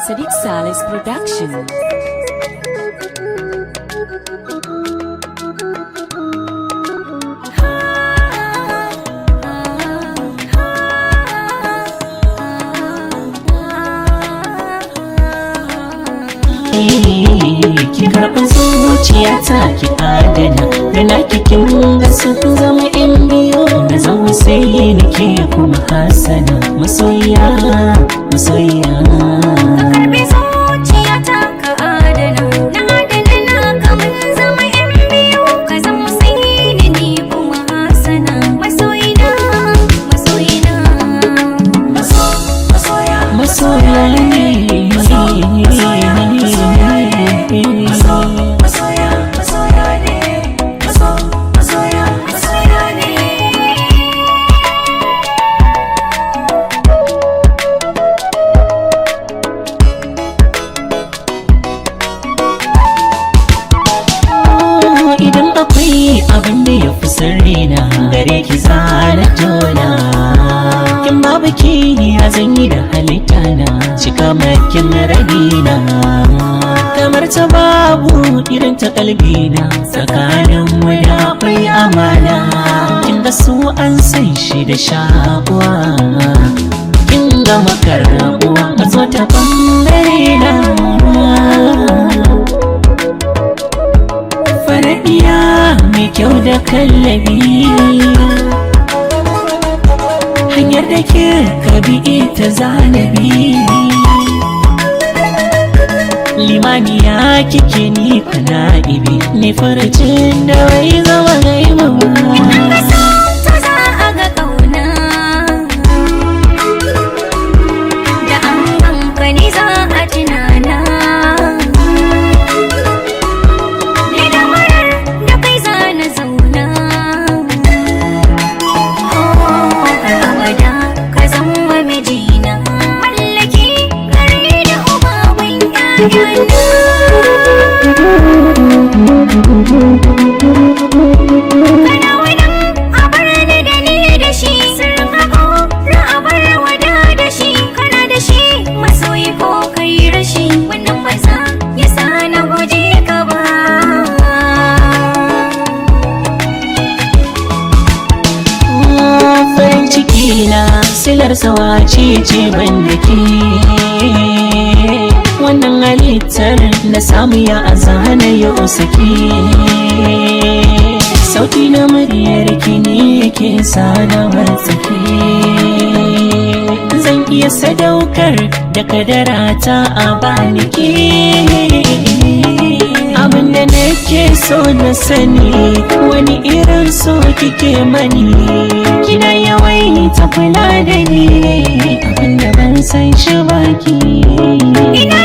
Sadiq Saleh's production. Ki karɓi zuciyata ki adana da na kikin ga sun zama yan biyu da zama sai nake kuma hasana masoyiya masoyiya. Ka karɓi zuciyata ka adana na kamar zama yan biyu ka zama sai ni kuma hasana masoyina masoyina masoya ne. Idan akwai abin da ya fi sirri na gare ki zana tona, kin babu ki ya zanyi da halitta na cika makin rabina, kamar ta babu irin ta kalbina tsakanin mu da akwai amana. Kin ga su an san shi da shakuwa, kin ga makarrabuwa a zo ta bangare na. Faraɗiya mai kyau da kallabi, hanyar da ke kabi ita zanabi. Limaniya kike ni kana ibi, ni farcin da wai zama gaibu. idan ka so to za a ga ƙauna da an ganka ni za a tunana. Ni da marar da kai za na zauna, har abada ka zama mijina, mallaki gare da uba gun ƴaƴana. Kana wadan a bar ni da ni da shi, sirrin haƙo a bar wada da shi. Kana da shi masoyi ko kai rashi, wannan ba za ya sa na guje ka ba. Farin ciki na silar sawace ce banda ke, wannan halittar na samu ya azana ya sake. Sauti na muryar ki ne yake sanawar tsake, zan iya sadaukar da kadarata a bani ke. Abinda nake so na sani wani irin so kike mani, kina yawaita kula da ni abinda ban san shi baki. Ina